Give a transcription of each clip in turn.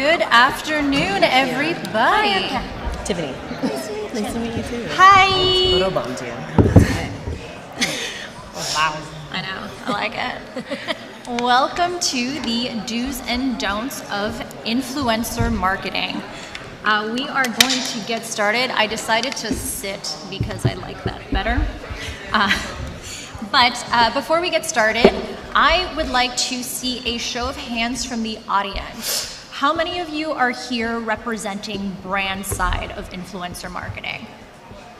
Good afternoon, everybody. Hi, Tiffany. Nice to meet you too. Hi. Photobombed you. Wow. I know. I like it. Welcome to the do's and don'ts of influencer marketing. We are going to get started. I decided to sit because I like that better. But before we get started, I would like to see a show of hands from the audience. How many of you are here representing brand side of influencer marketing?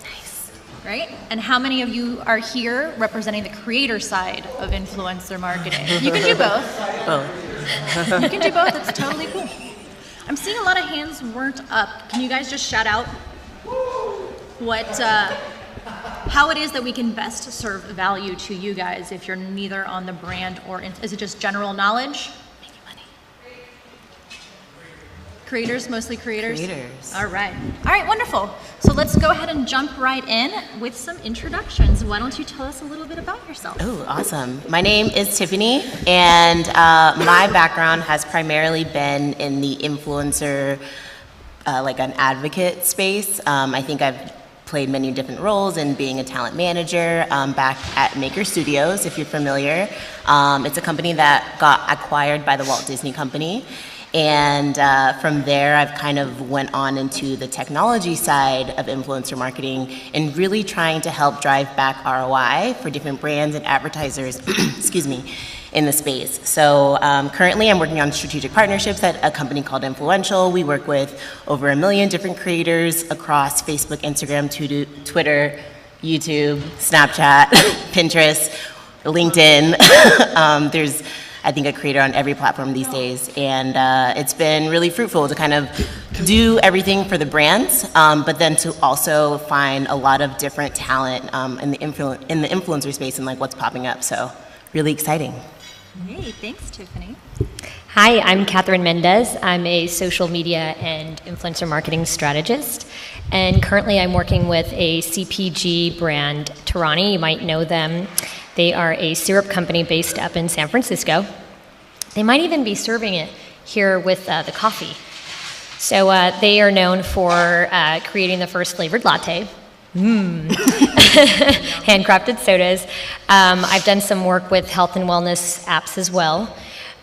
Nice, right? And how many of you are here representing the creator side of influencer marketing? You can do both. You can do both, it's totally cool. I'm seeing a lot of hands weren't up. Can you guys just shout out how it is that we can best serve value to you guys if you're neither on the brand or, is it just general knowledge? Creators, mostly creators? Creators. All right, wonderful. So let's go ahead and jump right in with some introductions. Why don't you tell us a little bit about yourself? Oh, awesome. My name is Tiffany, and my background has primarily been in the influencer, like an advocate space. I think I've played many different roles in being a talent manager back at Maker Studios, if you're familiar. It's a company that got acquired by the Walt Disney Company. And from there, I've kind of went on into the technology side of influencer marketing and really trying to help drive back ROI for different brands and advertisers, excuse me, in the space. So currently I'm working on strategic partnerships at a company called Influential. We work with over 1 million different creators across Facebook, Instagram, Twitter, YouTube, Snapchat, Pinterest, LinkedIn. There's I think a creator on every platform these days, and it's been really fruitful to kind of do everything for the brands, but then to also find a lot of different talent in the influencer space and like what's popping up. So really exciting. Hey, thanks, Tiffany. Hi, I'm Catherine Mendez. I'm a social media and influencer marketing strategist, and currently I'm working with a CPG brand, Torani. You might know them. They are a syrup company based up in San Francisco. They might even be serving it here with the coffee. So they are known for creating the first flavored latte. Handcrafted sodas. I've done some work with health and wellness apps as well.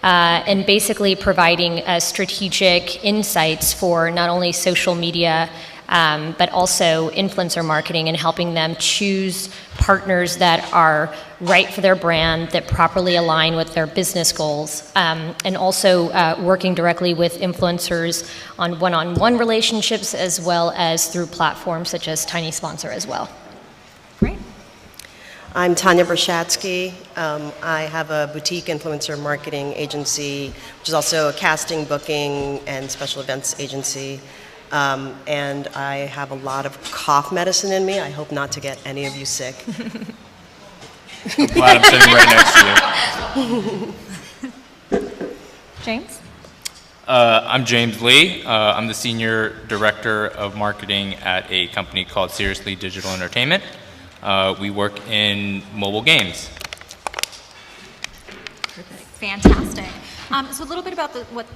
And basically providing strategic insights for not only social media, but also influencer marketing and helping them choose partners that are right for their brand, that properly align with their business goals, and also working directly with influencers on one-on-one relationships as well as through platforms such as Tiny Sponsor as well. Great. I'm Tanya Brashatsky. I have a boutique influencer marketing agency, which is also a casting, booking, and special events agency. And I have a lot of cough medicine in me. I hope not to get any of you sick. I'm glad I'm sitting right next to you. James? I'm James Lee. I'm the Senior Director of Marketing at a company called Seriously Digital Entertainment. We work in mobile games. Fantastic. So a little bit about what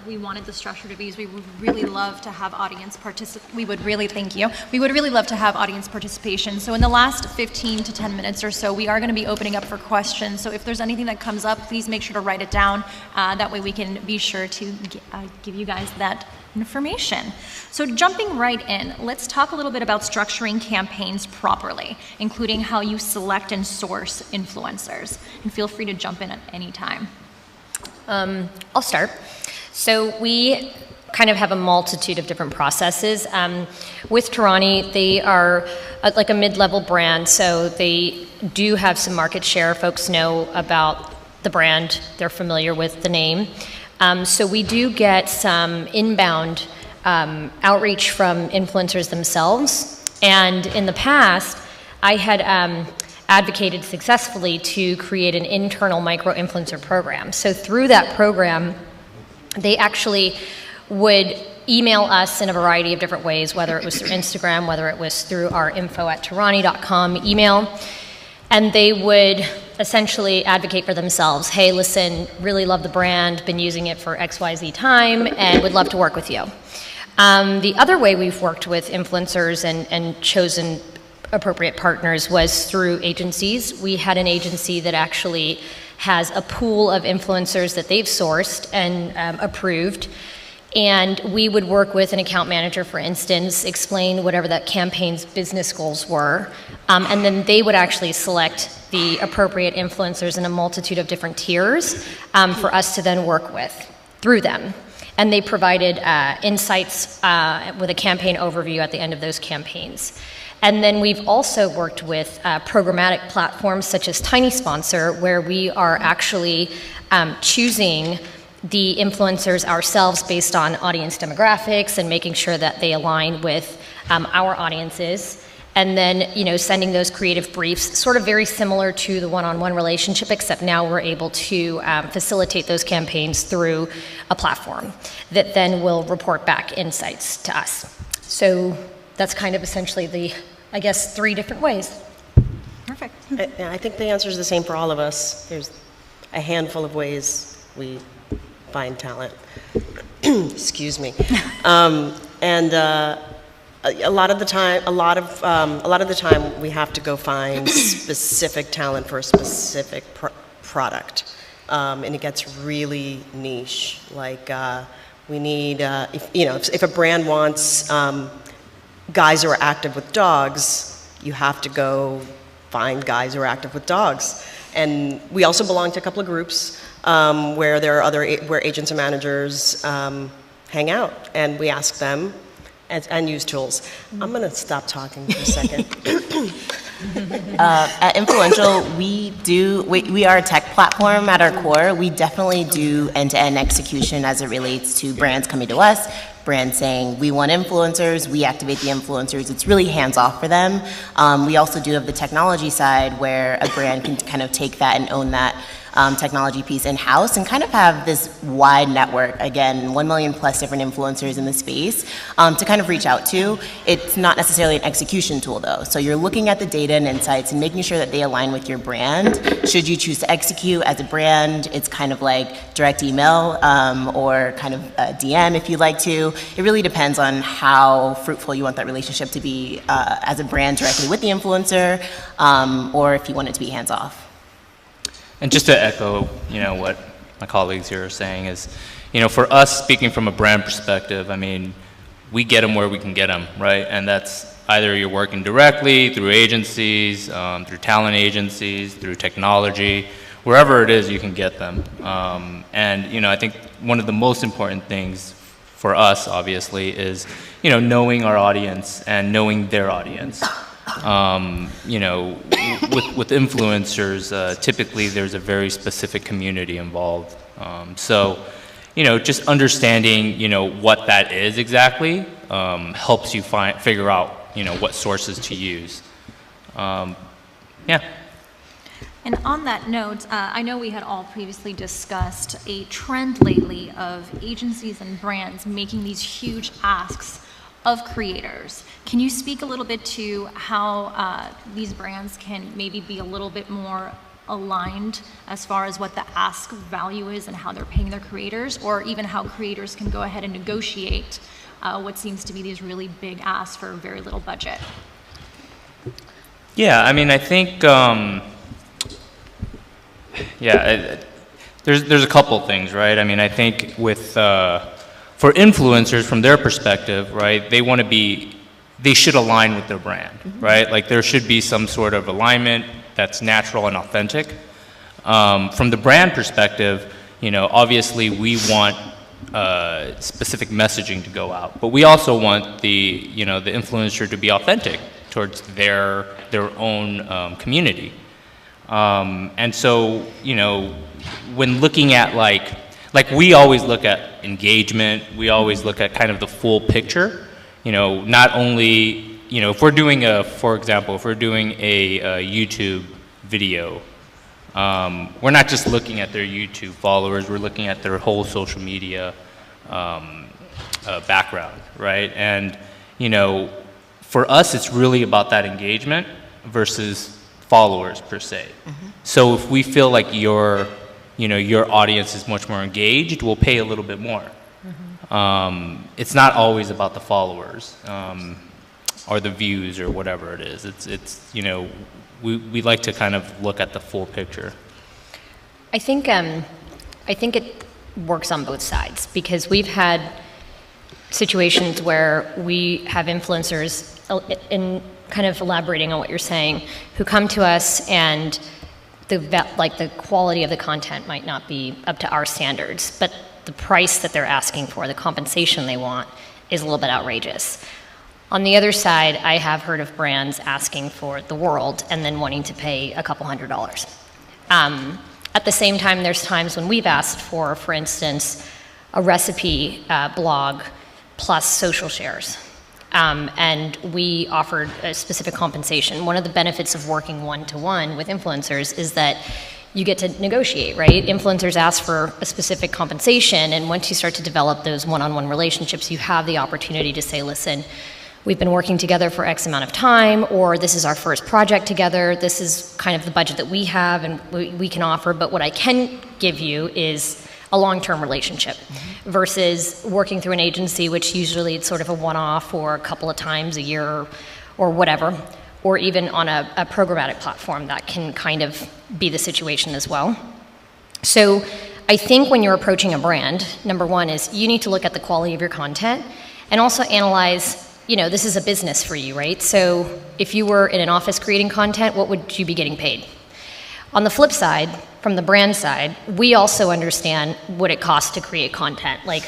we wanted the structure to be is we would really love to have audience participation. We would really love to have audience participation. So in the last 15 to 10 minutes or so, we are going to be opening up for questions. So if there's anything that comes up, please make sure to write it down. That way we can be sure to give you guys that information. So jumping right in, let's talk a little bit about structuring campaigns properly, including how you select and source influencers. And feel free to jump in at any time. I'll start. So we kind of have a multitude of different processes. With Torani, they are like a mid-level brand, so they do have some market share. Folks know about the brand. They're familiar with the name. So we do get some inbound outreach from influencers themselves. And in the past, I had advocated successfully to create an internal micro-influencer program. So through that program, they actually would email us in a variety of different ways, whether it was through Instagram, whether it was through our info@torani.com email, and they would essentially advocate for themselves. Hey, listen, really love the brand, been using it for XYZ time, and would love to work with you. The other way we've worked with influencers and chosen appropriate partners was through agencies. We had an agency that actually has a pool of influencers that they've sourced and approved. And we would work with an account manager, for instance, explain whatever that campaign's business goals were, and then they would actually select the appropriate influencers in a multitude of different tiers for us to then work with through them. And they provided insights with a campaign overview at the end of those campaigns. And then we've also worked with programmatic platforms such as Tiny Sponsor, where we are actually choosing the influencers ourselves based on audience demographics and making sure that they align with our audiences. And then, sending those creative briefs, sort of very similar to the one-on-one relationship, except now we're able to facilitate those campaigns through a platform that then will report back insights to us. So that's kind of essentially the, 3 different ways. Perfect. I think the answer is the same for all of us. There's a handful of ways we find talent. Excuse me. A lot of the time, we have to go find specific talent for a specific product, and it gets really niche. Like we need, if a brand wants guys who are active with dogs, you have to go find guys who are active with dogs. And we also belong to a couple of groups where there are where agents and managers hang out, and we ask them and use tools. I'm going to stop talking for a second. At Influential, we are a tech platform at our core. We definitely do end-to-end execution as it relates to brands coming to us, brands saying, we want influencers, we activate the influencers. It's really hands-off for them. We also do have the technology side where a brand can kind of take that and own that technology piece in-house and kind of have this wide network, again, 1 million plus different influencers in the space to kind of reach out to. It's not necessarily an execution tool though. So you're looking at the data and insights and making sure that they align with your brand. Should you choose to execute as a brand, it's kind of like direct email or kind of a DM if you'd like to. It really depends on how fruitful you want that relationship to be as a brand directly with the influencer or if you want it to be hands-off. And just to echo, what my colleagues here are saying is, for us, speaking from a brand perspective, we get them where we can get them, right? And that's either you're working directly through agencies, through talent agencies, through technology, wherever it is you can get them. And I think one of the most important things for us, obviously, is knowing our audience and knowing their audience. With influencers, typically there's a very specific community involved. So, just understanding, what that is exactly helps you figure out, what sources to use. Yeah. And on that note, I know we had all previously discussed a trend lately of agencies and brands making these huge asks of creators. Can you speak a little bit to how these brands can maybe be a little bit more aligned as far as what the ask value is and how they're paying their creators, or even how creators can go ahead and negotiate what seems to be these really big asks for very little budget? Yeah, I think, there's a couple things, right? I think with, for influencers from their perspective, right, they should align with their brand, right? Like there should be some sort of alignment that's natural and authentic. From the brand perspective, obviously we want specific messaging to go out, but we also want the influencer to be authentic towards their own community. And so, when looking at like we always look at engagement, we always look at kind of the full picture. Not only, if we're doing for example, if we're doing a YouTube video, we're not just looking at their YouTube followers, we're looking at their whole social media background, right? And, for us, it's really about that engagement versus followers per se. So if we feel like your audience is much more engaged, we'll pay a little bit more. It's not always about the followers or the views or whatever it is. It's we like to kind of look at the full picture. I think it works on both sides, because we've had situations where we have influencers, in kind of elaborating on what you're saying, who come to us and the quality of the content might not be up to our standards, but the price that they're asking for, the compensation they want, is a little bit outrageous. On the other side, I have heard of brands asking for the world and then wanting to pay a couple $100s. At the same time, there's times when we've asked for instance, a recipe blog plus social shares. And we offered a specific compensation. One of the benefits of working one-to-one with influencers is that you get to negotiate, right? Influencers ask for a specific compensation, and once you start to develop those one-on-one relationships, you have the opportunity to say, listen, we've been working together for X amount of time, or this is our first project together, this is kind of the budget that we have and we can offer, but what I can give you is a long-term relationship versus working through an agency, which usually it's sort of a one-off or a couple of times a year or whatever, or even on a programmatic platform that can kind of be the situation as well. So I think when you're approaching a brand, number one is you need to look at the quality of your content and also analyze, this is a business for you, right? So if you were in an office creating content, what would you be getting paid? On the flip side, from the brand side, we also understand what it costs to create content. Like,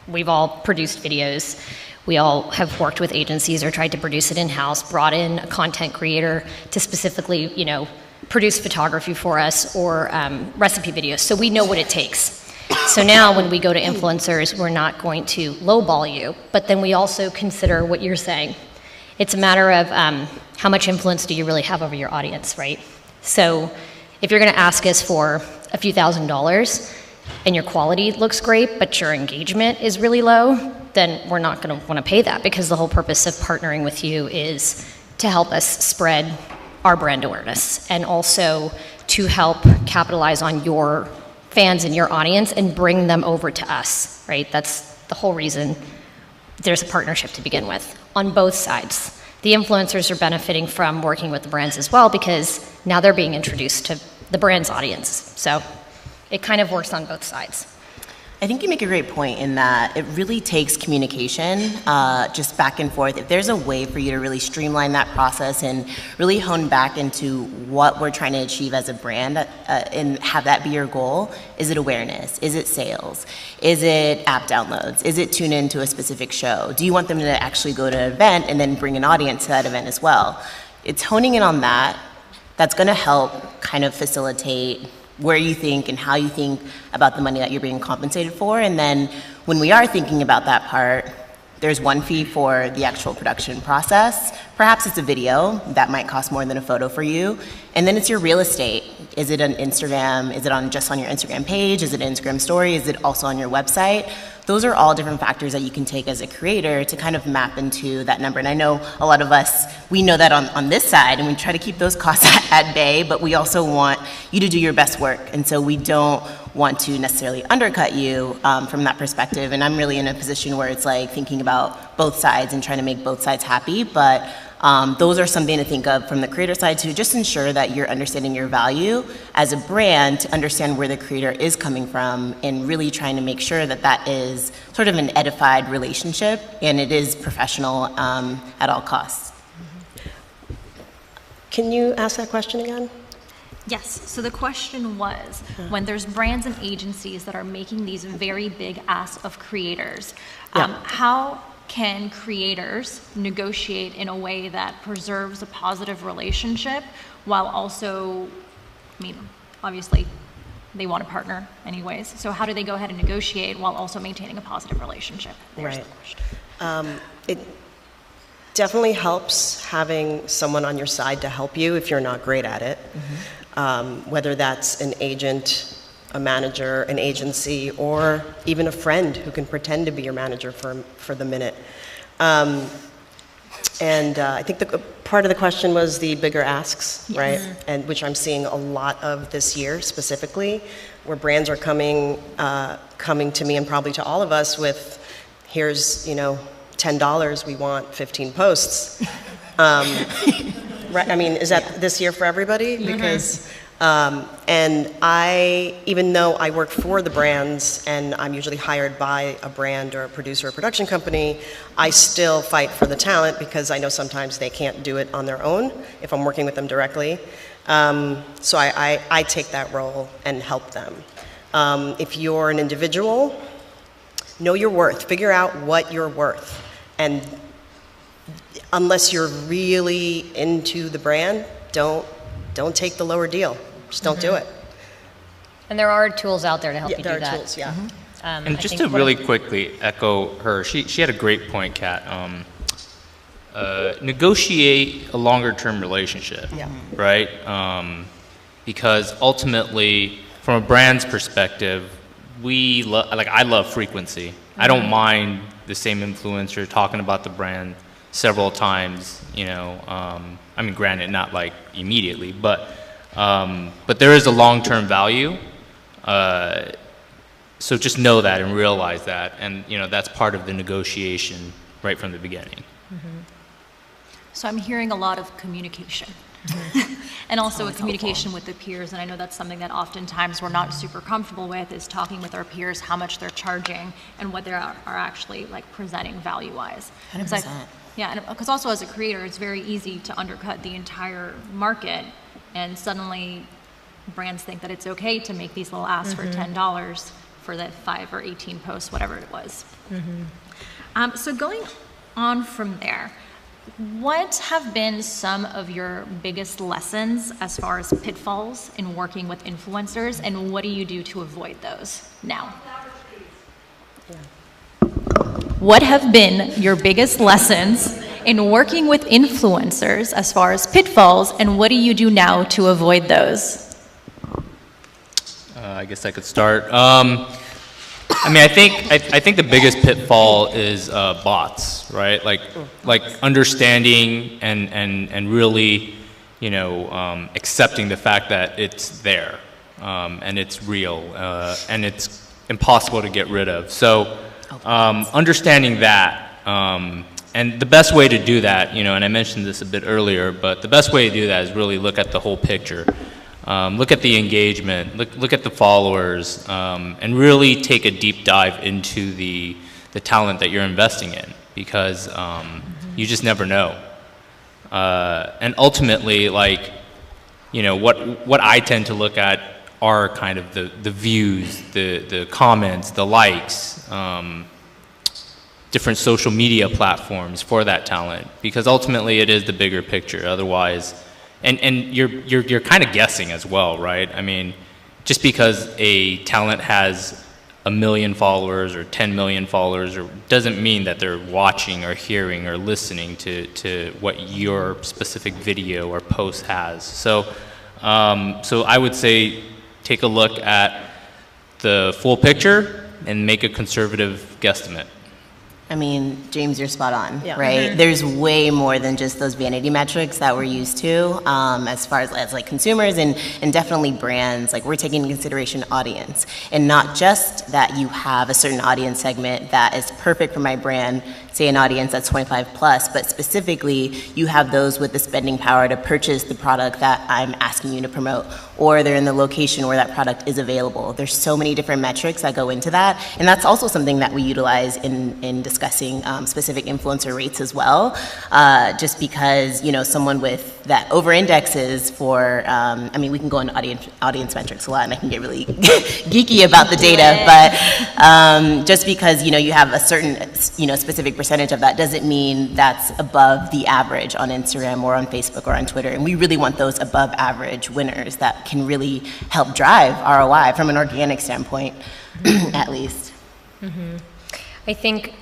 we've all produced videos. We all have worked with agencies or tried to produce it in-house, brought in a content creator to specifically, produce photography for us or recipe videos. So we know what it takes. So now when we go to influencers, we're not going to lowball you, but then we also consider what you're saying. It's a matter of how much influence do you really have over your audience, right? So if you're going to ask us for a few $1,000s and your quality looks great, but your engagement is really low, then we're not going to want to pay that, because the whole purpose of partnering with you is to help us spread our brand awareness and also to help capitalize on your fans and your audience and bring them over to us, right? That's the whole reason there's a partnership to begin with on both sides. The influencers are benefiting from working with the brands as well, because now they're being introduced to the brand's audience. So it kind of works on both sides. I think you make a great point in that it really takes communication, just back and forth. If there's a way for you to really streamline that process and really hone back into what we're trying to achieve as a brand and have that be your goal, is it awareness? Is it sales? Is it app downloads? Is it tune into a specific show? Do you want them to actually go to an event and then bring an audience to that event as well? It's honing in on that that's going to help kind of facilitate where you think and how you think about the money that you're being compensated for. And then when we are thinking about that part, there's one fee for the actual production process. Perhaps it's a video that might cost more than a photo for you. And then it's your real estate. Is it on Instagram? Is it just on your Instagram page? Is it an Instagram story? Is it also on your website? Those are all different factors that you can take as a creator to kind of map into that number. And I know a lot of us, we know that on this side, and we try to keep those costs at bay, but we also want you to do your best work. And so we don't want to necessarily undercut you from that perspective. And I'm really in a position where it's like thinking about both sides and trying to make both sides happy. But those are something to think of from the creator side to just ensure that you're understanding your value as a brand, to understand where the creator is coming from, and really trying to make sure that that is sort of an edified relationship and it is professional at all costs. Can you ask that question again? Yes, so the question was, when there's brands and agencies that are making these very big asks of creators, how can creators negotiate in a way that preserves a positive relationship while also, obviously they want a partner anyways, so how do they go ahead and negotiate while also maintaining a positive relationship? There's Right. the question. It definitely helps having someone on your side to help you if you're not great at it. Whether that's an agent, a manager, an agency, or even a friend who can pretend to be your manager for the minute. And I think the part of the question was the bigger asks, right? And which I'm seeing a lot of this year specifically, where brands are coming to me and probably to all of us with, here's, $10, we want 15 posts. Right, I mean, is that this year for everybody? Because, and even though I work for the brands and I'm usually hired by a brand or a producer or production company, I still fight for the talent because I know sometimes they can't do it on their own if I'm working with them directly. So I take that role and help them. If you're an individual, know your worth. Figure out what you're worth. And unless you're really into the brand, don't take the lower deal. Just don't do it. And there are tools out there to help you do There that. are tools, yeah. And I just think to really quickly echo her, she had a great point, Kat. Negotiate a longer term relationship, Yeah. right? Because ultimately, from a brand's perspective, I love frequency. I don't mind the same influencer talking about the brand several times, I mean, granted, not like immediately, but there is a long-term value. So just know that and realize that, and that's part of the negotiation right from the beginning. So I'm hearing a lot of communication. And also a communication with the peers, and I know that's something that oftentimes we're not super comfortable with, is talking with our peers how much they're charging and what they are actually like presenting value-wise. 100%. Yeah, and because also as a creator, it's very easy to undercut the entire market, and suddenly brands think that it's okay to make these little asks for $10 for that 5 or 18 posts, whatever it was. So going on from there, what have been some of your biggest lessons as far as pitfalls in working with influencers, and what do you do to avoid those now? What have been your biggest lessons in working with influencers as far as pitfalls, and what do you do now to avoid those? I guess I could start. I mean, I think the biggest pitfall is bots, right? Like understanding and really, accepting the fact that it's there, and it's real, and it's impossible to get rid of. So, understanding that, and the best way to do that, and I mentioned this a bit earlier, but the best way to do that is really look at the whole picture. Look at the engagement, look at the followers, and really take a deep dive into the talent that you're investing in, because you just never know. And ultimately, what I tend to look at are kind of the views, the comments, the likes, different social media platforms for that talent, because ultimately it is the bigger picture. Otherwise, and you're kind of guessing as well, right? I mean, just because a talent has 1 million followers or 10 million followers doesn't mean that they're watching or hearing or listening to what your specific video or post has. So I would say take a look at the full picture and make a conservative guesstimate. I mean, James, you're spot on, Yeah. right? There's way more than just those vanity metrics that we're used to, as far as like consumers and definitely brands. Like, we're taking into consideration audience, and not just that you have a certain audience segment that is perfect for my brand, say an audience that's 25 plus, but specifically you have those with the spending power to purchase the product that I'm asking you to promote, or they're in the location where that product is available. There's so many different metrics that go into that, and that's also something that we utilize in discussing specific influencer rates as well, just because, someone with that over-indexes for, I mean, we can go on audience metrics a lot, and I can get really geeky about the data, but just because, you have a certain, specific percentage of that doesn't mean that's above the average on Instagram or on Facebook or on Twitter, and we really want those above average winners that can really help drive ROI from an organic standpoint, at least. I think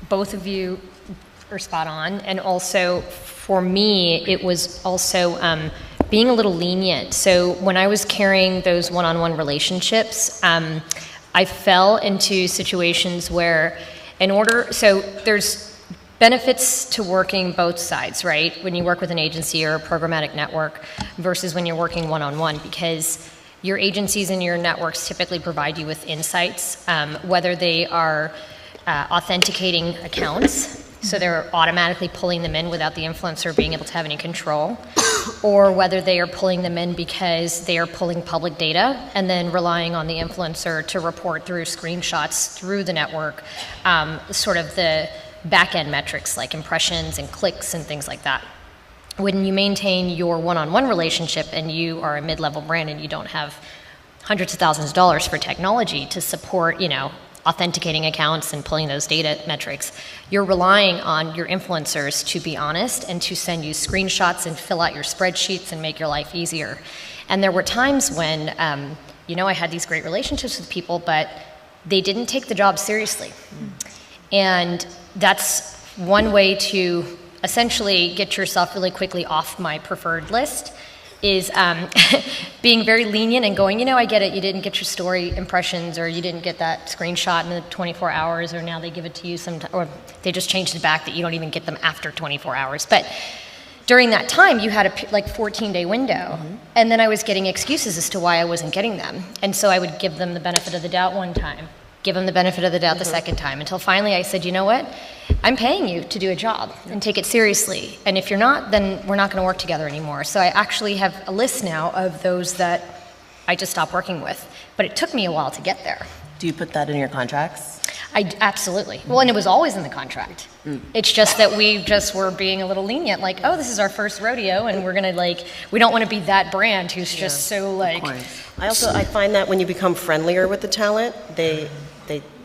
both of you are spot on, and also for me, it was also being a little lenient. So when I was carrying those one-on-one relationships, I fell into situations where so there's benefits to working both sides, right? When you work with an agency or a programmatic network versus when you're working one-on-one, because your agencies and your networks typically provide you with insights, whether they are authenticating accounts, so they're automatically pulling them in without the influencer being able to have any control, or whether they are pulling them in because they are pulling public data and then relying on the influencer to report through screenshots through the network, sort of the back-end metrics like impressions and clicks and things like that. When you maintain your one-on-one relationship and you are a mid-level brand and you don't have hundreds of thousands of dollars for technology to support, authenticating accounts and pulling those data metrics, you're relying on your influencers to be honest and to send you screenshots and fill out your spreadsheets and make your life easier. And there were times when, I had these great relationships with people, but they didn't take the job seriously. And that's one way to essentially get yourself really quickly off my preferred list is being very lenient and going, I get it, you didn't get your story impressions or you didn't get that screenshot in the 24 hours or now they give it to you or they just changed it back that you don't even get them after 24 hours. But during that time, you had a 14-day window, and then I was getting excuses as to why I wasn't getting them. And so I would give them the benefit of the doubt one time, give them the benefit of the doubt the second time, until finally I said, you know what? I'm paying you to do a job and take it seriously. And if you're not, then we're not going to work together anymore. So I actually have a list now of those that I just stopped working with. But it took me a while to get there. Do you put that in your contracts? Absolutely. Well, and it was always in the contract. It's just that we just were being a little lenient, like, oh, this is our first rodeo, and we're going to, we don't want to be that brand who's just so, I find that when you become friendlier with the talent, they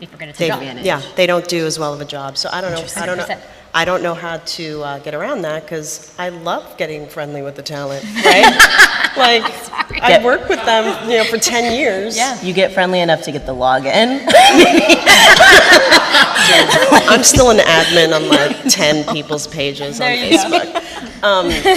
forget it's a job. yeah, they don't do as well of a job. So I don't know 100%. I don't know how to get around that because I love getting friendly with the talent, right? I've worked with them, for 10 years. Yeah. You get friendly enough to get the login. I'm still an admin on 10 people's pages on Facebook.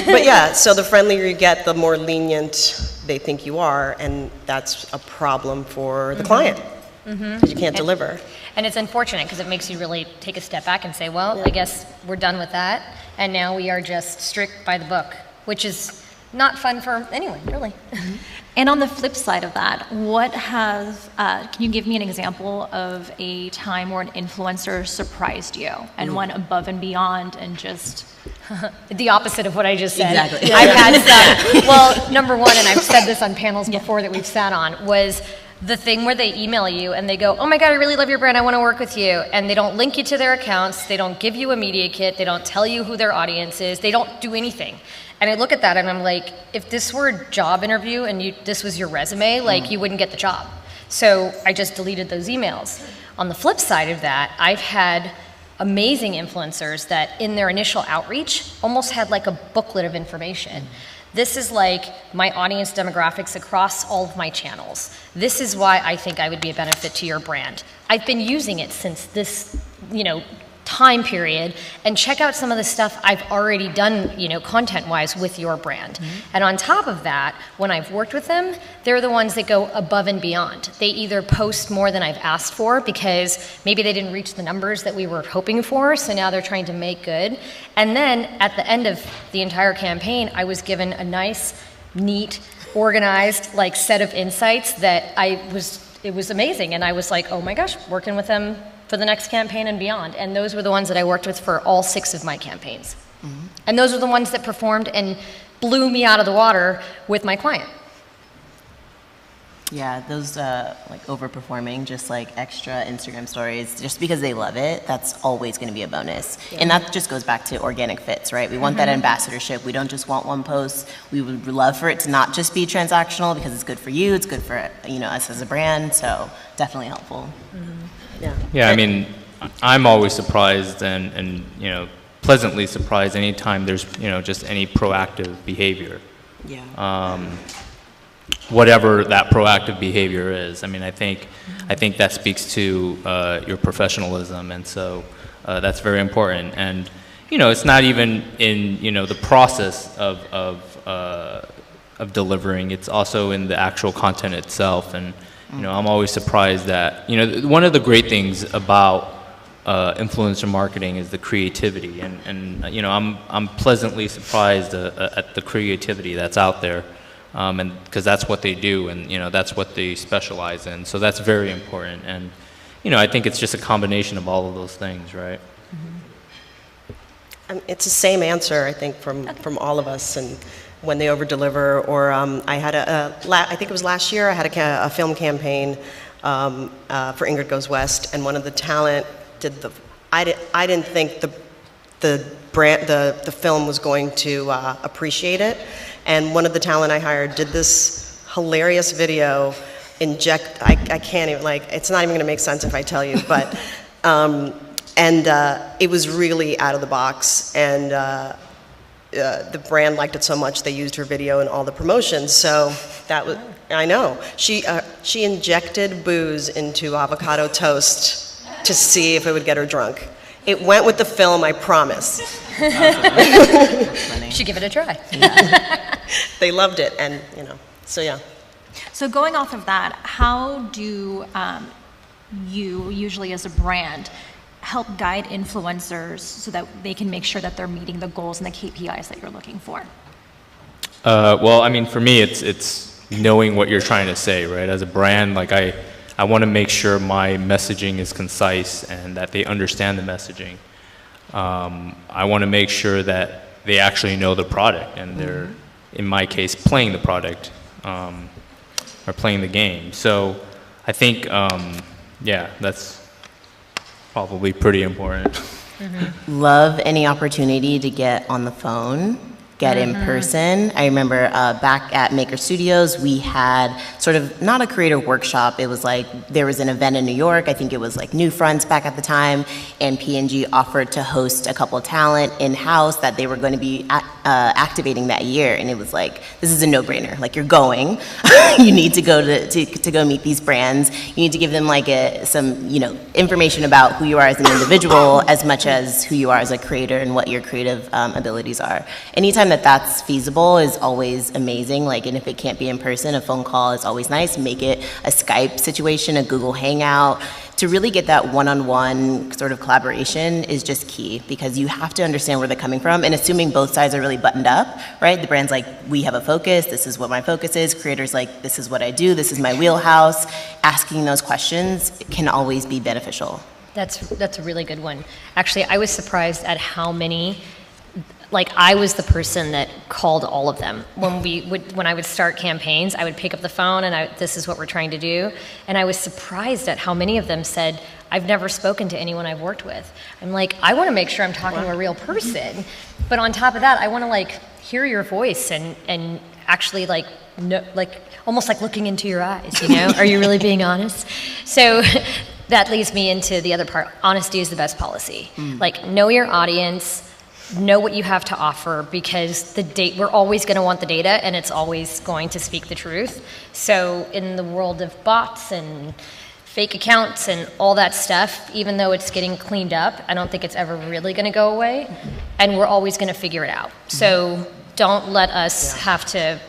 But yeah, so the friendlier you get, the more lenient they think you are, and that's a problem for the client because you can't deliver. And it's unfortunate because it makes you really take a step back and say, well, I guess we're done with that, and now we are just strict by the book, which is not fun for anyone, really. And on the flip side of that, can you give me an example of a time where an influencer surprised you and went above and beyond and just... The opposite of what I just said. Exactly. I've had some, well, number one, and I've said this on panels before that we've sat on, was the thing where they email you and they go, oh my God, I really love your brand, I want to work with you. And they don't link you to their accounts, they don't give you a media kit, they don't tell you who their audience is, they don't do anything. And I look at that and I'm like, if this were a job interview and this was your resume, you wouldn't get the job. So I just deleted those emails. On the flip side of that, I've had amazing influencers that in their initial outreach almost had a booklet of information. This is my audience demographics across all of my channels. This is why I think I would be a benefit to your brand. I've been using it since this, time period, and check out some of the stuff I've already done, content-wise with your brand. And on top of that, when I've worked with them, they're the ones that go above and beyond. They either post more than I've asked for because maybe they didn't reach the numbers that we were hoping for, so now they're trying to make good. And then at the end of the entire campaign, I was given a nice, neat, organized, set of insights that it was amazing. And I was like, oh my gosh, working with them for the next campaign and beyond. And those were the ones that I worked with for all 6 of my campaigns. And those were the ones that performed and blew me out of the water with my client. Yeah, those overperforming, just extra Instagram stories, just because they love it, that's always going to be a bonus. And that just goes back to organic fits, right? We want that ambassadorship. We don't just want one post. We would love for it to not just be transactional because it's good for you, it's good for us as a brand. So definitely helpful. Yeah, I mean, I'm always surprised and pleasantly surprised anytime there's just any proactive behavior. Yeah. Whatever that proactive behavior is. I mean, I think that speaks to your professionalism, and so that's very important. And it's not even in the process of delivering. It's also in the actual content itself. And I'm always surprised that one of the great things about influencer marketing is the creativity, and you know, I'm pleasantly surprised at the creativity that's out there, and because that's what they do, and you know, that's what they specialize in. So that's very important, and you know, I think it's just a combination of all of those things, right? It's the same answer, I think, from all of us, and when they over-deliver, or I had I think it was last year, I had a film campaign for Ingrid Goes West, and one of the talent did I didn't think the film was going to appreciate it, and one of the talent I hired did this hilarious video, I can't even, like, it's not even gonna make sense if I tell you, but, and it was really out of the box, and the brand liked it so much they used her video in all the promotions, so that was, I know. She injected booze into avocado toast to see if it would get her drunk. It went with the film, I promise. You should give it a try. They loved it, and you know, so yeah. So going off of that, how do you, usually as a brand, help guide influencers so that they can make sure that they're meeting the goals and the KPIs that you're looking for? Well, I mean, for me, it's knowing what you're trying to say, right? As a brand, like I want to make sure my messaging is concise and that they understand the messaging. I want to make sure that they actually know the product and they're, in my case, playing the product or playing the game. So I think, yeah, that's probably pretty important. Love any opportunity to get on the phone, get in person. I remember back at Maker Studios, we had sort of not a creator workshop. It was like there was an event in New York. I think it was like New Fronts back at the time, and P&G offered to host a couple of talent in-house that they were going to be activating that year. And it was like, this is a no-brainer. Like, you're going, you need to go to go meet these brands. You need to give them like some information about who you are as an individual, as much as who you are as a creator and what your creative abilities are. Anytime that's feasible is always amazing. Like, and if it can't be in person, a phone call is always nice. Make it a Skype situation, a Google Hangout. To really get that one-on-one sort of collaboration is just key, because you have to understand where they're coming from, and assuming both sides are really buttoned up, right? The brand's like, we have a focus, this is what my focus is. Creators like, this is what I do, this is my wheelhouse. Asking those questions can always be beneficial. That's a really good one. Actually, I was surprised at how many. Like, I was the person that called all of them. When I would start campaigns, I would pick up the phone and this is what we're trying to do. And I was surprised at how many of them said, I've never spoken to anyone I've worked with. I'm like, I want to make sure I'm talking to a real person. But on top of that, I want to like hear your voice and actually like know, like almost like looking into your eyes, you know? Are you really being honest? So that leads me into the other part. Honesty is the best policy. Like, know your audience, know what you have to offer, because we're always going to want the data, and it's always going to speak the truth. So in the world of bots and fake accounts and all that stuff, even though it's getting cleaned up, I don't think it's ever really going to go away, and we're always going to figure it out. So don't let us have to,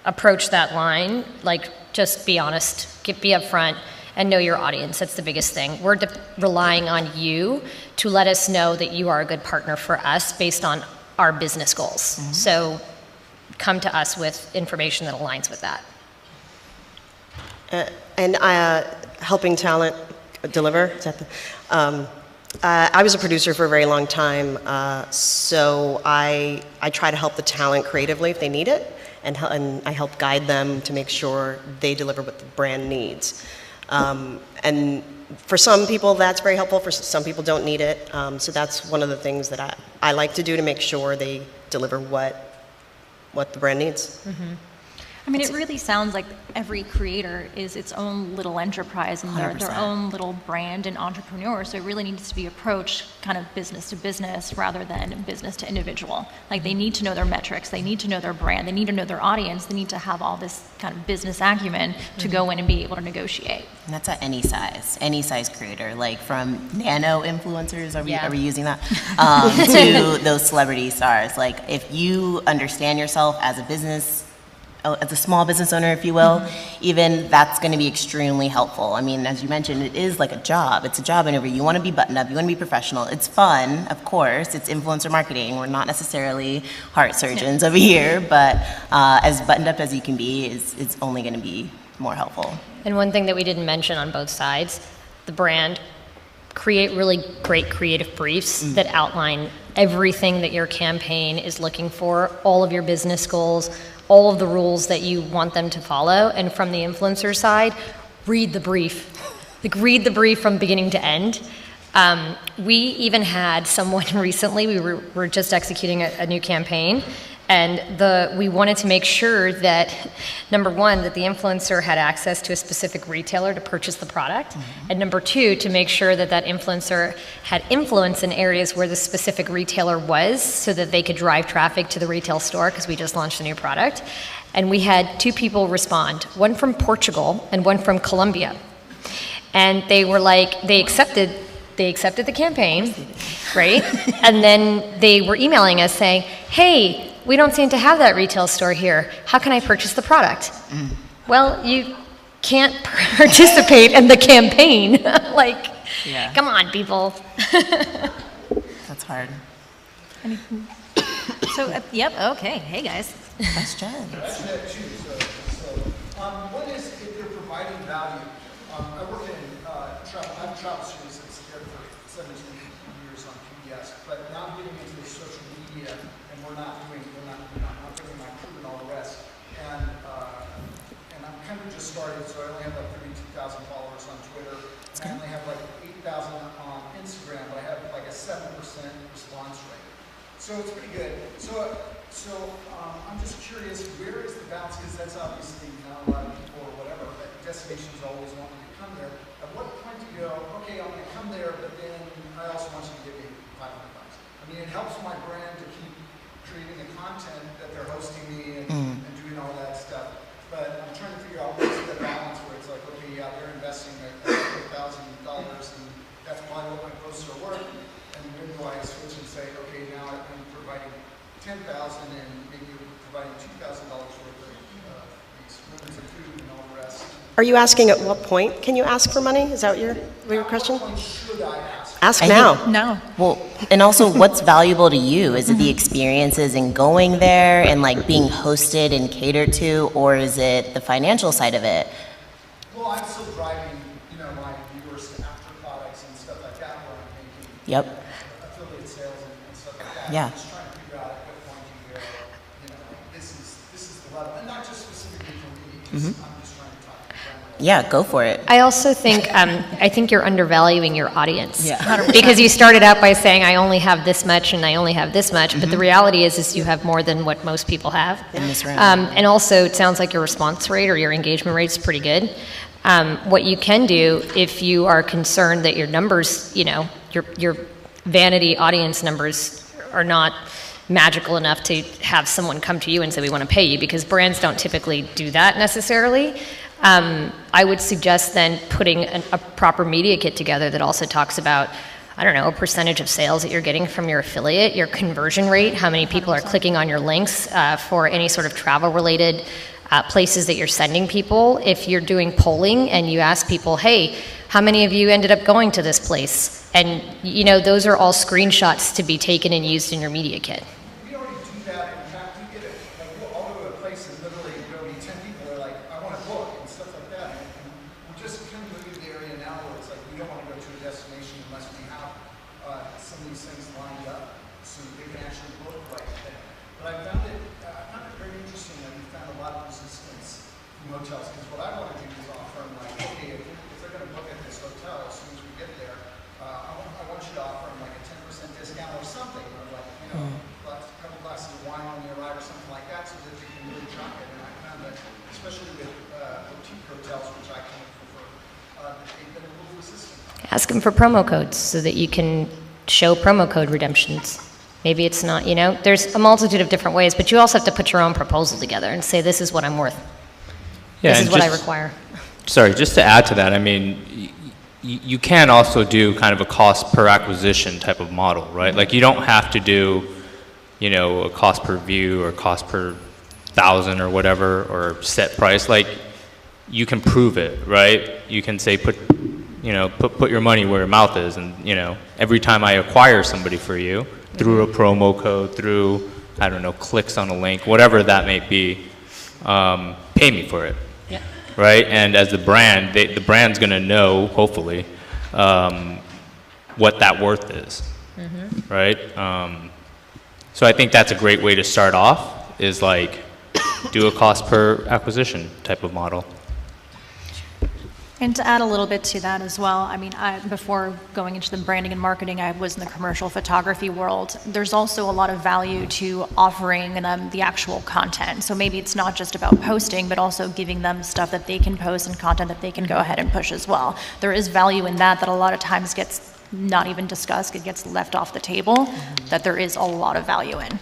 approach that line. Like, just be honest, be upfront, and know your audience. That's the biggest thing. We're relying on you to let us know that you are a good partner for us based on our business goals. So come to us with information that aligns with that. And helping talent deliver, is that I was a producer for a very long time, so I try to help the talent creatively if they need it, and I help guide them to make sure they deliver what the brand needs. And for some people that's very helpful, for some people don't need it. So that's one of the things that I like to do to make sure they deliver what the brand needs. I mean, it really sounds like every creator is its own little enterprise and their own little brand and entrepreneur. So it really needs to be approached kind of business to business rather than business to individual. Like, they need to know their metrics, they need to know their brand, they need to know their audience, they need to have all this kind of business acumen to go in and be able to negotiate. And that's at any size creator, like from nano influencers, are we using that? To those celebrity stars. Like, if you understand yourself as a business as a small business owner, if you will, even that's going to be extremely helpful. I mean, as you mentioned, it is like a job. It's a job interview. You want to be buttoned up. You want to be professional. It's fun, of course. It's influencer marketing. We're not necessarily heart surgeons over here, but as buttoned up as you can be is only going to be more helpful. And one thing that we didn't mention on both sides, the brand, create really great creative briefs that outline everything that your campaign is looking for, all of your business goals, all of the rules that you want them to follow. And from the influencer side, read the brief. Like, read the brief from beginning to end. We even had someone recently, we're just executing a new campaign, and we wanted to make sure that, number one, that the influencer had access to a specific retailer to purchase the product, and number two, to make sure that that influencer had influence in areas where the specific retailer was, so that they could drive traffic to the retail store, because we just launched a new product. And we had 2 people respond, one from Portugal and one from Colombia. And they were like, they accepted the campaign, right? And then they were emailing us saying, hey, we don't seem to have that retail store here. How can I purchase the product? Well, you can't participate in the campaign. Like, come on, people. That's hard. So, yep, okay, hey guys. Questions? Actually, I have two. One is if they're providing value. I work in travel. I'm a travel student since there for 17 years on PBS, but now I'm getting into the social media, and I'm not bringing my crew and all the rest. And I'm kind of just started, so I only have like 32,000 followers on Twitter. And I only have like 8,000 on Instagram, but I have like a 7% response rate. So it's pretty good. So I'm just curious, where is the balance? Because that's obviously not a lot of people or whatever, but destinations always want me to come there. At what point do you go, okay, I'm going to come there, but then I also want you to give me $500? I mean, it helps my brand to keep creating the content that they're hosting me and doing all that stuff. But I'm trying to figure out what's the balance where it's like, okay, yeah, they're investing $1,000, and that's probably what my posts are worth. And when do I switch and say, okay, now I'm providing $10,000 and maybe you're providing $2,000 worth of these women's of food and all the rest. Are you asking at what point can you ask for money? Is that what your question? At what point should I ask? Ask I now. think- No. Well, and also what's valuable to you? Is it the experiences in going there and like being hosted and catered to, or is it the financial side of it? Well, I'm still driving, my viewers to after products and stuff like that where I'm making Yep. affiliate sales and stuff like that. Yeah. I'm just trying to figure out at what point you go, this is the level, and not just specifically for me, just, I'm just trying to talk in general. Yeah, go for it. I also think, I think you're undervaluing your audience. Yeah. Because you started out by saying, I only have this much and I only have this much, but the reality is you have more than what most people have. In this room. And also, it sounds like your response rate or your engagement rate is pretty good. What you can do, if you are concerned that your numbers, your vanity audience numbers are not magical enough to have someone come to you and say, we want to pay you, because brands don't typically do that necessarily. I would suggest then putting a proper media kit together that also talks about, I don't know, a percentage of sales that you're getting from your affiliate, your conversion rate, how many people are clicking on your links for any sort of travel-related places that you're sending people. If you're doing polling and you ask people, hey, how many of you ended up going to this place? And, those are all screenshots to be taken and used in your media kit. We already do that. In fact, we get it. Like, we'll all go to a place and literally there'll be 10 people that are like, I want to book and stuff like that. And we're just kind of moving to the area now where it's like we don't want to go to a destination unless we have some of these things lined up so that they can actually book right then. But I found it very interesting that we found a lot of resistance from hotels, because what I want to do is offer them like, okay, if they're going to book at this hotel as soon as we get there, I want you to offer them like a 10% discount or something, or like, a couple glasses of wine when you arrive or something like that, so that they can really track it. And I found that, especially with boutique hotels, which I kind of prefer, that they've been a little resistant. Ask them for promo codes so that you can show promo code redemptions. Maybe it's not, there's a multitude of different ways, but you also have to put your own proposal together and say, this is what I'm worth. Yeah, This and is what I just- require. Sorry, just to add to that, I mean, you can also do kind of a cost per acquisition type of model, right? Like, you don't have to do, a cost per view or cost per 1,000 or whatever, or set price, like, you can prove it, right? You can say, put your money where your mouth is, and, every time I acquire somebody for you, through a promo code, through, I don't know, clicks on a link, whatever that may be, pay me for it, right? And as the brand, the brand's gonna know, hopefully, what that worth is, right? So I think that's a great way to start off, is like, do a cost per acquisition type of model. And to add a little bit to that as well, I mean, before going into the branding and marketing, I was in the commercial photography world. There's also a lot of value to offering them the actual content. So maybe it's not just about posting, but also giving them stuff that they can post and content that they can go ahead and push as well. There is value in that a lot of times gets not even discussed, it gets left off the table, that there is a lot of value in.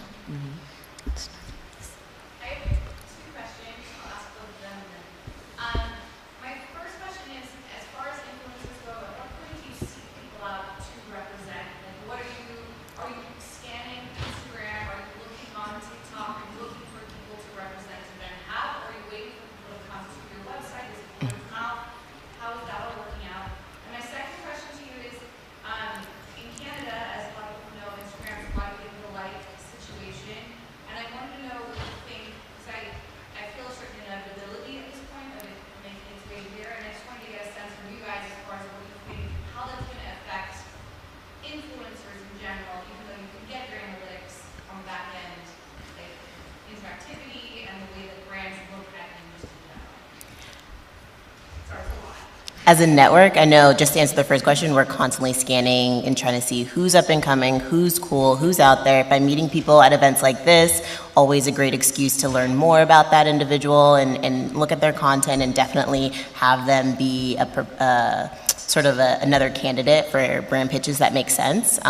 As a network, I know, just to answer the first question, we're constantly scanning and trying to see who's up and coming, who's cool, who's out there. By meeting people at events like this, always a great excuse to learn more about that individual and look at their content, and definitely have them be another candidate for brand pitches that make sense.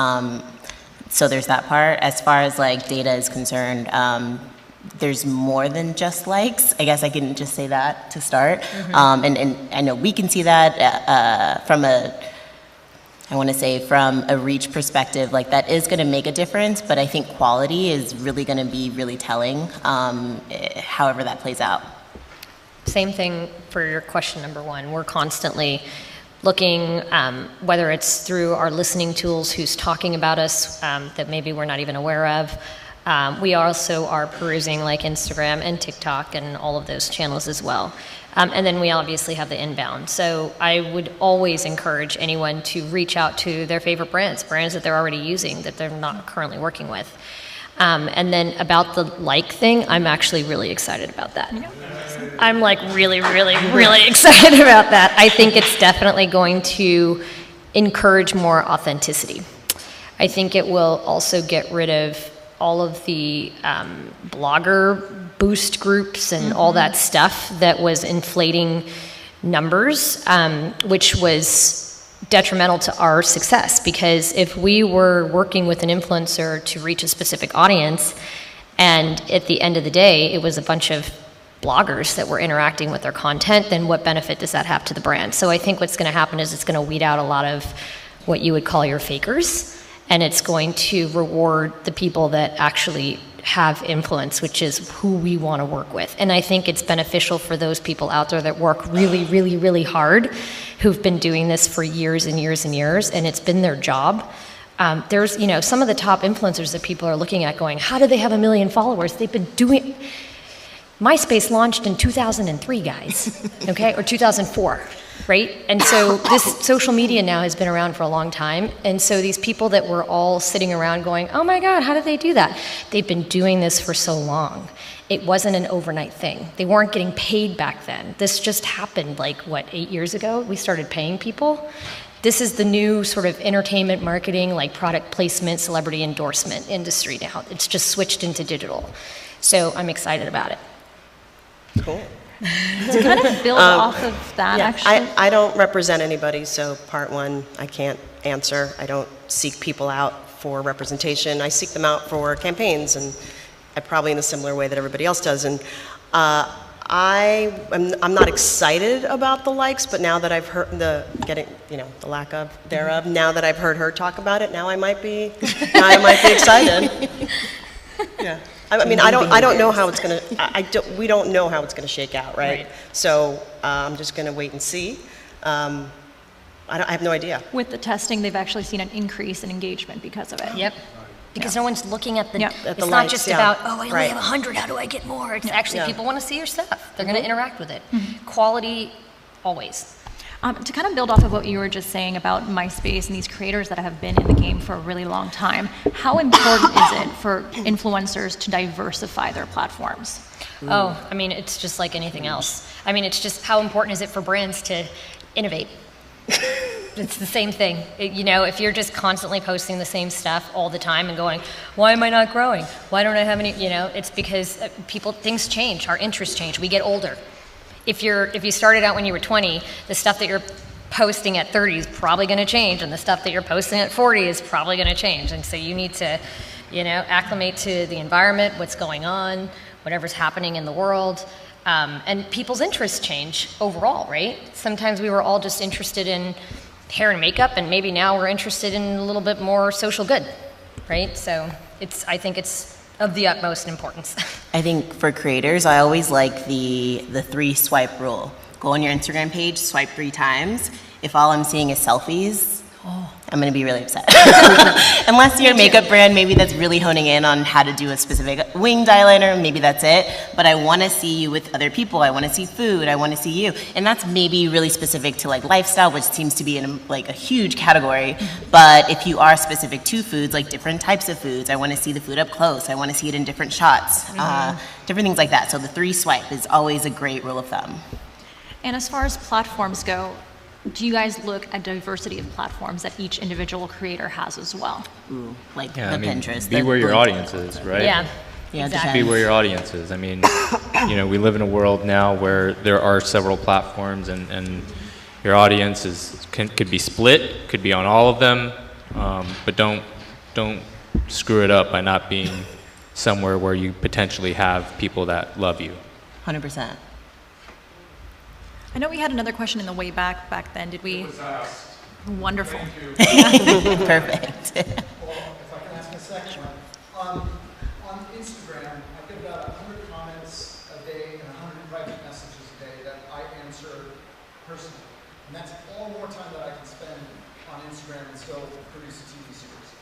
So there's that part. As far as like data is concerned, there's more than just likes. I guess I can just say that to start. And I know we can see that from a reach perspective, like that is gonna make a difference, but I think quality is really gonna be really telling, however that plays out. Same thing for your question number one. We're constantly looking, whether it's through our listening tools, who's talking about us that maybe we're not even aware of. We also are perusing like Instagram and TikTok and all of those channels as well. And then we obviously have the inbound. So I would always encourage anyone to reach out to their favorite brands that they're already using, that they're not currently working with. And then about the like thing, I'm actually really excited about that. I'm like really, really, really excited about that. I think it's definitely going to encourage more authenticity. I think it will also get rid of all of the blogger boost groups and all that stuff that was inflating numbers, which was detrimental to our success. Because if we were working with an influencer to reach a specific audience, and at the end of the day, it was a bunch of bloggers that were interacting with their content, then what benefit does that have to the brand? So I think what's going to happen is it's going to weed out a lot of what you would call your fakers, and it's going to reward the people that actually have influence, which is who we want to work with. And I think it's beneficial for those people out there that work really, really, really hard, who've been doing this for years and years and years, and it's been their job. There's, some of the top influencers that people are looking at going, how do they have 1 million followers? They've been doing... MySpace launched in 2003, guys, okay, or 2004. Right? And so this social media now has been around for a long time. And so these people that were all sitting around going, oh my God, how did they do that? They've been doing this for so long. It wasn't an overnight thing. They weren't getting paid back then. This just happened 8 years ago? We started paying people. This is the new sort of entertainment marketing, like product placement, celebrity endorsement industry now. It's just switched into digital. So I'm excited about it. Cool. To kind of build off of that, actually. I don't represent anybody, so part one, I can't answer. I don't seek people out for representation. I seek them out for campaigns, and probably in a similar way that everybody else does. And I'm not excited about the likes, but now that I've heard the lack of thereof, now that I've heard her talk about it, now I might be excited. Yeah. I mean, I don't know how it's gonna, we don't know how it's gonna shake out, right? Right. So I'm just gonna wait and see. I have no idea. With the testing, they've actually seen an increase in engagement because of it. Yep. Because no one's looking at the, Yeah. At the it's not lights, just yeah. about, oh, I only Right. have 100, how do I get more? It's actually, Yeah. people want to see your stuff. They're going to interact with it. Quality, always. To kind of build off of what you were just saying about MySpace and these creators that have been in the game for a really long time, how important is it for influencers to diversify their platforms? Oh, I mean, it's just like anything else. I mean, it's just how important is it for brands to innovate? It's the same thing. You know, if you're just constantly posting the same stuff all the time and going, why am I not growing? Why don't I have any, you know, it's because things change, our interests change, we get older. If you started out when you were 20, the stuff that you're posting at 30 is probably going to change, and the stuff that you're posting at 40 is probably going to change. And so you need to, you know, acclimate to the environment, what's going on, whatever's happening in the world. And people's interests change overall, right? Sometimes we were all just interested in hair and makeup, and maybe now we're interested in a little bit more social good, right? So I think it's of the utmost importance. I think for creators, I always like the 3 swipe rule. Go on your Instagram page, swipe 3 times. If all I'm seeing is selfies, I'm gonna be really upset. Unless you're a makeup brand, maybe that's really honing in on how to do a specific winged eyeliner, maybe that's it. But I wanna see you with other people, I wanna see food, I wanna see you. And that's maybe really specific to like lifestyle, which seems to be in like a huge category. But if you are specific to foods, like different types of foods, I wanna see the food up close, I wanna see it in different shots, different things like that. So the 3 swipe is always a great rule of thumb. And as far as platforms go, do you guys look at diversity of platforms that each individual creator has as well? Ooh, like Yeah, the I mean, Pinterest. be the where your blue- audience is, right? Yeah, Yeah, exactly. Be where your audience is. I mean, you know, we live in a world now where there are several platforms, and your audience could be split, could be on all of them, but don't screw it up by not being somewhere where you potentially have people that love you. 100%. I know we had another question in the way back then, did we? Wonderful. Perfect. Well, if I can ask a second one. On Instagram, I get about 100 comments a day and 100 private messages a day that I answer personally. And that's all more time that I can spend on Instagram and still produce a TV series.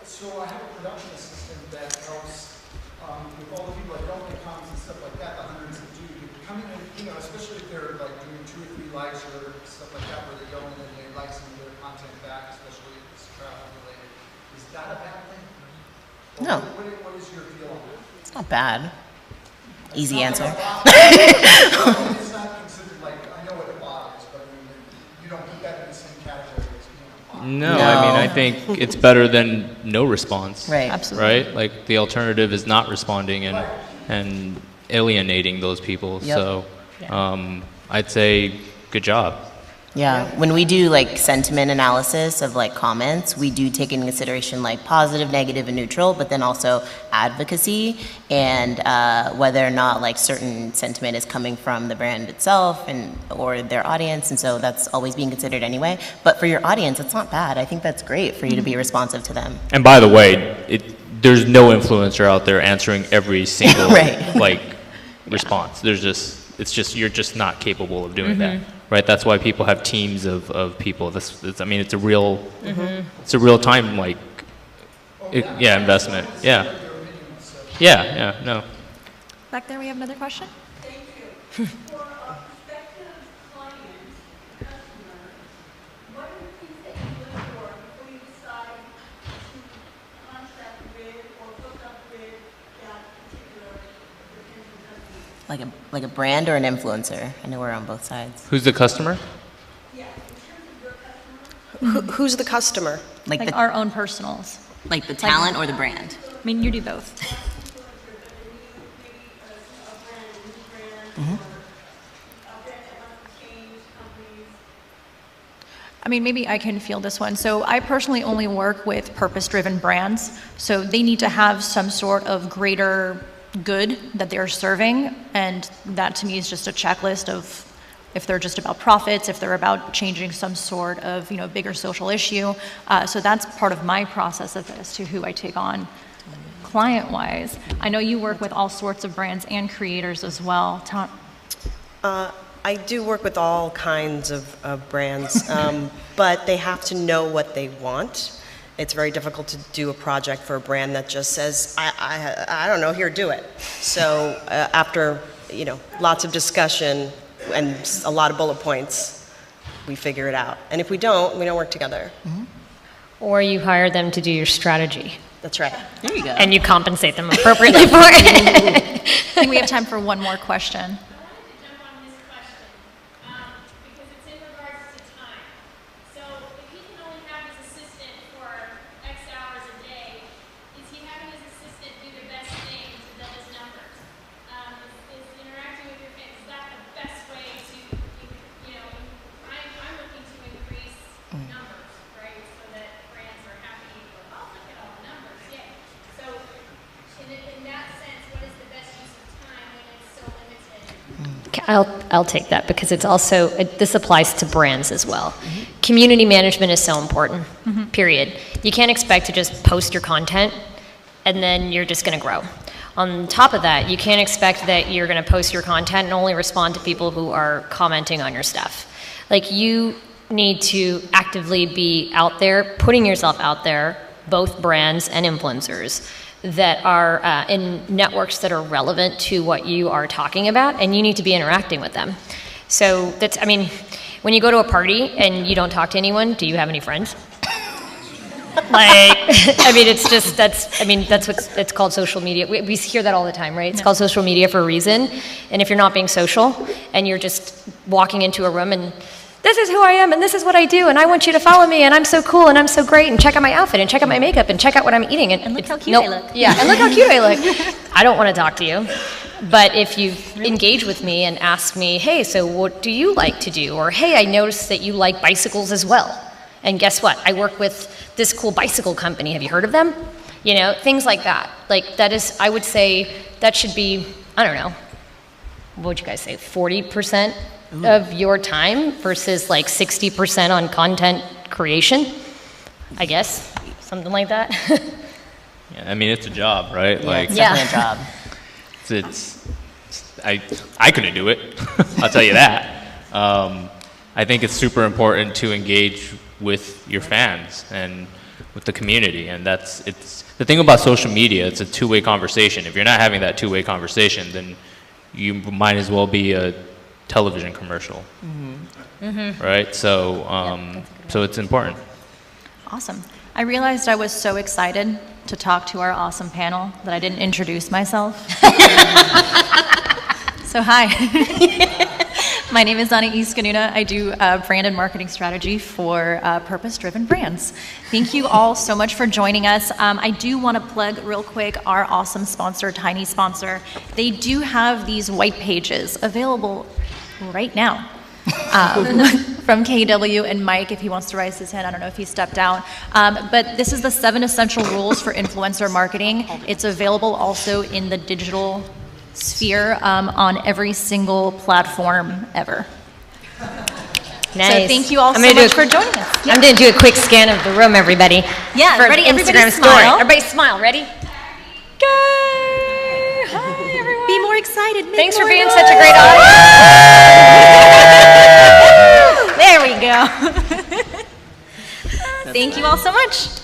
So I have a production assistant that helps with all the people that don't get comments and stuff like that, the hundreds that do. Coming in, you know, especially if they're like doing 2 or 3 likes or stuff like that, where they go in and they like some of their content back, especially if it's travel related. Is that a bad thing? Or No. What is your feel on that? It's not bad. Easy answer. It's not considered like, I know what a bot is, but I mean, you don't put that in the same category as being a bot. No, I mean, I think it's better than no response. Right. Absolutely. Right? Like the alternative is not responding and alienating those people. Yep. So I'd say good job. Yeah, when we do like sentiment analysis of like comments, we do take into consideration like positive, negative, and neutral, but then also advocacy and whether or not like certain sentiment is coming from the brand itself and or their audience, and so that's always being considered anyway. But for your audience, it's not bad. I think that's great for you to be responsive to them. And by the way, there's no influencer out there answering every single Right. like response. It's just you're just not capable of doing that, right? That's why people have teams of people. I mean, it's a real time like investment. Yeah, no. Back there, we have another question? Thank you. For a prospective client, customer, what are the things that you look for before you decide to contract with or hook up with that particular potential customer? Like a brand or an influencer. I know we're on both sides. Who's the customer? Yeah, in terms of your customer, Who's the customer? Like Like the our own personals. like the talent or the brand. I mean, you do both. I mean, maybe I can field this one. So I personally only work with purpose-driven brands. So they need to have some sort of greater good that they're serving. And that to me is just a checklist of if they're just about profits, if they're about changing some sort of, bigger social issue. So that's part of my process as to who I take on client-wise? I know you work with all sorts of brands and creators as well. I do work with all kinds of brands, but they have to know what they want. It's very difficult to do a project for a brand that just says, I don't know, here, do it. So after, lots of discussion and a lot of bullet points, we figure it out. And if we don't work together. Or you hire them to do your strategy. That's right. There you go. And you compensate them appropriately for it. I think we have time for one more question. I wanted to jump on this question, because it's in regards to time. So if he can only have his assistant for X hours a day, is he having his assistant do the best thing to build his numbers? Is interacting with your fans, is that the best way to, I'm looking to increase numbers, right? So that brands are happy, oh, look at all the numbers, yay. So in that sense, what is the best use of time when it's so limited? I'll take that because it's also, this applies to brands as well. Community management is so important, period. You can't expect to just post your content and then you're just going to grow. On top of that, you can't expect that you're going to post your content and only respond to people who are commenting on your stuff. Like, you need to actively be out there, putting yourself out there, both brands and influencers, that are in networks that are relevant to what you are talking about, and you need to be interacting with them. So that's, when you go to a party and you don't talk to anyone, do you have any friends? It's just, that's what it's called, social media. We hear that all the time, right? It's called social media for a reason. And if you're not being social and you're just walking into a room and this is who I am and this is what I do and I want you to follow me and I'm so cool and I'm so great and check out my outfit and check out my makeup and check out what I'm eating. And look how cute I look. Yeah, and look how cute I look. I don't want to talk to you. But if you engage with me and ask me, hey, so what do you like to do? Or hey, I noticed that you like bicycles as well. And guess what? I work with this cool bicycle company. Have you heard of them? Things like that. Like, that is, I would say that should be, I don't know, what would you guys say, 40% of your time versus like 60% on content creation, I guess, something like that. Yeah, it's a job, right? It's definitely a job. I couldn't do it. I'll tell you that. I think it's super important to engage with your fans and with the community, and it's the thing about social media. It's a two-way conversation. If you're not having that two-way conversation, then you might as well be a television commercial, right? So, so it's important. Awesome. I realized I was so excited to talk to our awesome panel that I didn't introduce myself. So hi, my name is Ana Iskanuna. I do brand and marketing strategy for purpose-driven brands. Thank you all so much for joining us. I do want to plug real quick our awesome sponsor, Tiny Sponsor. They do have these white pages available right now from KW and Mike, if he wants to raise his hand. I don't know if he stepped out. But this is the 7 essential rules for influencer marketing. It's available also in the digital sphere on every single platform ever. Nice. So thank you all so much for joining us. I'm going to do a quick scan of the room, everybody. Yeah, for ready? Instagram Everybody story. smile. Everybody smile. Ready? Yay! Hi, everyone. Be more excited. Make Thanks for more being noise. such a great audience. There we go. Thank you all so much.